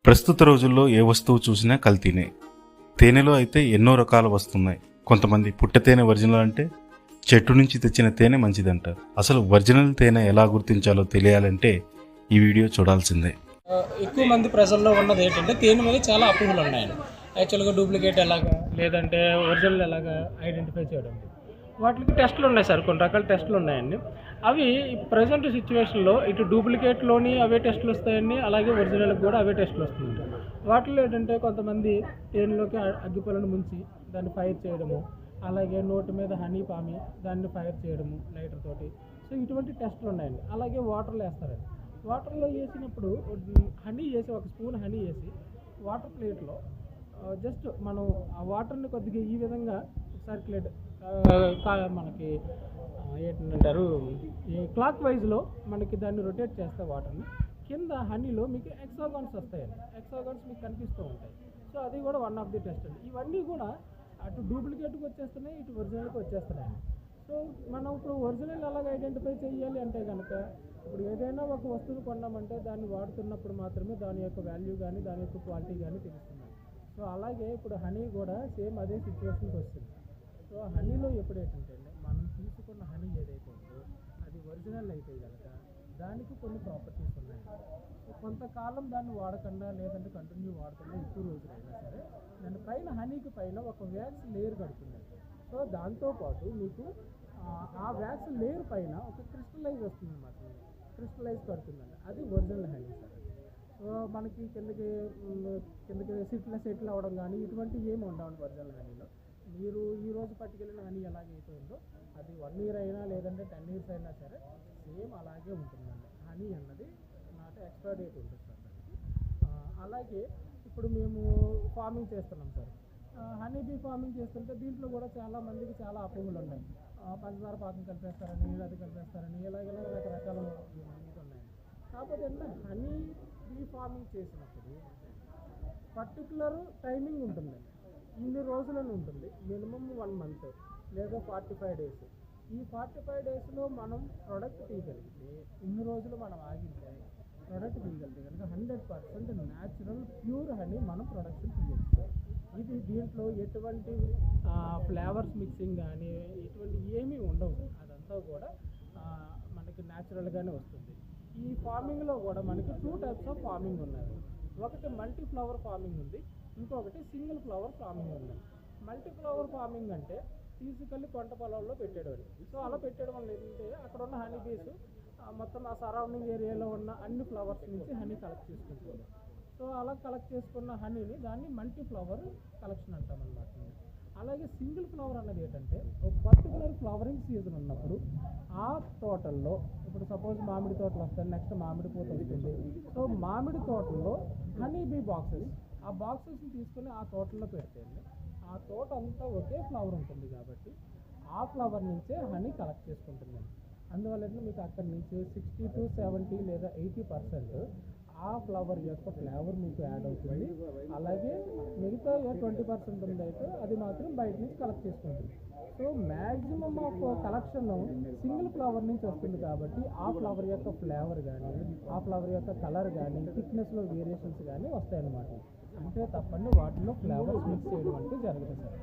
ప్రస్తుత రోజుల్లో ఏ వస్తువు చూసినా కల్తీనే. తేనెలో అయితే ఎన్నో రకాలు వస్తున్నాయి. కొంతమంది పుట్ట తేనె ఒరిజినల్ అంటే చెట్టు నుంచి తెచ్చిన తేనె మంచిదంటారు. అసలు ఒరిజినల్ తేనె ఎలా గుర్తించాలో తెలియాలంటే ఈ వీడియో చూడాల్సిందే. ఎక్కువ మంది ప్రజల్లో ఉన్నది ఏంటంటే తేనె మీద చాలా అపోహలు ఉన్నాయండి. యాక్చువల్గా డూప్లికేట్ ఎలాగా, లేదంటే ఒరిజినల్ ఎలాగా ఐడెంటిఫై చేయడం. వాటికి టెస్టులు ఉన్నాయి సార్, కొన్ని రకాల టెస్టులు ఉన్నాయండి. అవి ప్రజెంట్ సిచ్యువేషన్లో ఇటు డూప్లికేట్లోని అవే టెస్టులు వస్తాయండి, అలాగే ఒరిజినల్కి కూడా అవే టెస్టులు వస్తున్నాయి. వాటిలో ఏంటంటే కొంతమంది తేనెలోకి అగ్గిపుల్లను ముంచి దాన్ని ఫైర్ చేయడము, అలాగే నోటి మీద హనీ పామి దాన్ని ఫైర్ చేయడము లైటర్ తోటి. సో ఇటువంటి టెస్టులు ఉన్నాయండి. అలాగే వాటర్లో వేస్తారండి. వాటర్లో వేసినప్పుడు హనీ వేసి, ఒక స్పూన్ హనీ వేసి వాటర్ ప్లేట్లో జస్ట్ మనం ఆ వాటర్ని కొద్దిగా ఈ విధంగా సర్క్యులేట్ మనకి ఏంటంటారు క్లాక్ వైజ్లో మనకి దాన్ని రొటేట్ చేస్తే వాటర్ని కింద హనీలో మీకు ఎక్సాగాన్స్ వస్తాయండి. ఎక్సాగాన్స్ మీకు కనిపిస్తూ ఉంటాయి. సో అది కూడా వన్ ఆఫ్ ది టెస్ట్ అండి. ఇవన్నీ కూడా అటు డూప్లికేట్కి వచ్చేస్తున్నాయి, ఇటు ఒరిజినల్కి వచ్చేస్తున్నాయండి. సో మనం ఇప్పుడు ఒరిజినల్ ఎలాగ ఐడెంటిఫై చేయాలి అంటే కనుక, ఇప్పుడు ఏదైనా ఒక వస్తువును కొన్నామంటే దాన్ని వాడుతున్నప్పుడు మాత్రమే దాని యొక్క వాల్యూ కానీ దాని యొక్క క్వాలిటీ కానీ తెలుస్తుంది. సో అలాగే ఇప్పుడు హనీ కూడా సేమ్ అదే సిచ్యువేషన్కి వస్తుంది. సో హనీలో ఎప్పుడేంటంటే మనం తీసుకున్న హనీ ఏదైతే ఉందో అది ఒరిజినల్ అయితే కనుక దానికి కొన్ని ప్రాపర్టీస్ ఉన్నాయి. సో కొంతకాలం దాన్ని వాడకుండా, లేదంటే కంటిన్యూ వాడకుండా ఎక్కువ రోజులైనా సరే దాని పైన హనీకి పైన ఒక వ్యాక్స్ లేయర్ కడుతుంది. సో దాంతోపాటు మీకు ఆ వ్యాక్స్ లేయర్ పైన ఒక క్రిస్టలైజ్ వస్తుంది అన్నమాట. క్రిస్టలైజ్ కడుతుందండి, అది ఒరిజినల్ హనీ సార్. సో మనకి కిందకి సెటిల్ అవ్వడం కానీ ఇటువంటివి ఏమి ఉండవండి ఒరిజినల్ హనీలో. మీరు ఈరోజు పట్టుకెళ్ళిన హనీ ఎలాగైతే ఉందో అది 1 year అయినా లేదంటే 10 years అయినా సరే సేమ్ అలాగే ఉంటుందండి. హనీ అన్నది నాట్ ఎక్స్పైర్ డేట్ ఉంటుంది సార్ దానికి. అలాగే ఇప్పుడు మేము ఫార్మింగ్ చేస్తున్నాం సార్. హనీ బీ ఫార్మింగ్ చేస్తుంటే దీంట్లో కూడా చాలా మందికి చాలా అపోహలు ఉన్నాయి. పంచదార పాకం కలిపేస్తారని, అది కలిపేస్తారని, ఇలాగ రకరకాల ఇది ఉన్నాయండి. కాకపోతే అంటే హనీ బీ ఫార్మింగ్ చేసినప్పుడు పర్టికులర్ టైమింగ్ ఉంటుందండి. ఇన్ని రోజులని ఉంటుంది, మినిమం 1 month లేదా 45 days. ఈ 45 daysలో మనం ప్రోడక్ట్ తీయగలిగితే, ఇన్ని రోజులు మనం ఆగితే ప్రోడక్ట్ తీయగలిగితే కనుక 100% న్యాచురల్ ప్యూర్ హనీ మనం ప్రొడక్షన్ తీయచ్చు. ఇది దీంట్లో ఎటువంటి ఫ్లేవర్స్ మిక్సింగ్ కానీ ఎటువంటి ఏమీ ఉండవు. అదంతా కూడా మనకి న్యాచురల్గానే వస్తుంది. ఈ ఫార్మింగ్లో కూడా మనకి 2 types ఆఫ్ ఫార్మింగ్ ఉన్నాయి. ఒకటి మల్టీ ఫ్లవర్ ఫార్మింగ్ ఉంది, ఇంకొకటి సింగిల్ ఫ్లవర్ ఫార్మింగ్ ఉంది. మల్టీ ఫ్లవర్ ఫార్మింగ్ అంటే తీసుకెళ్ళి పంట పొలాల్లో పెట్టేవాడు. సో అలా పెట్టడం వల్ల ఏంటంటే అక్కడ ఉన్న హనీ బీస్ మొత్తం ఆ సరౌండింగ్ ఏరియాలో ఉన్న అన్ని ఫ్లవర్స్ నుంచి హనీ కలెక్ట్ చేసుకుంటుంది. సో అలా కలెక్ట్ చేసుకున్న హనీని దాన్ని మల్టీ ఫ్లవర్ కలెక్షన్ అంటాం అన్నమాట. అలాగే సింగిల్ ఫ్లవర్ అన్నది ఏంటంటే ఒక పర్టికులర్ ఫ్లవరింగ్ సీజన్ ఉన్నప్పుడు ఆ తోటల్లో, ఇప్పుడు సపోజ్ మామిడి తోటలు వస్తాయి, నెక్స్ట్ మామిడి పూత వస్తుంది. సో మామిడి తోటల్లో హనీ బీ బాక్సెస్, ఆ బాక్సెస్ని తీసుకొని ఆ తోటల్లో పెడితే ఆ తోట అంతా ఒకే ఫ్లవర్ ఉంటుంది కాబట్టి ఆ ఫ్లవర్ నుంచే హనీ కలెక్ట్ చేసుకుంటుందండి. అందువల్ల మీకు అక్కడి నుంచి 60 to 70 లేదా 80% ఆ ఫ్లవర్ యొక్క ఫ్లేవర్ మీకు యాడ్ అవుతుంది. అలాగే మిగతా 20% ఉందైతే అది మాత్రం బయట నుంచి కలెక్ట్ చేసుకుంటుంది. So maximum of collection single flower నుంచి వస్తుంది కాబట్టి ఆ ఫ్లవర్ యొక్క ఫ్లేవర్ కానీ, ఆ ఫ్లవర్ యొక్క కలర్ కానీ, థిక్నెస్లో వేరియేషన్స్ కానీ వస్తాయన్నమాట. అంతే తప్పండి వాటిలో ఫ్లేవర్స్ మిక్స్ చేయడం అంటే జరుగుతుంది సార్.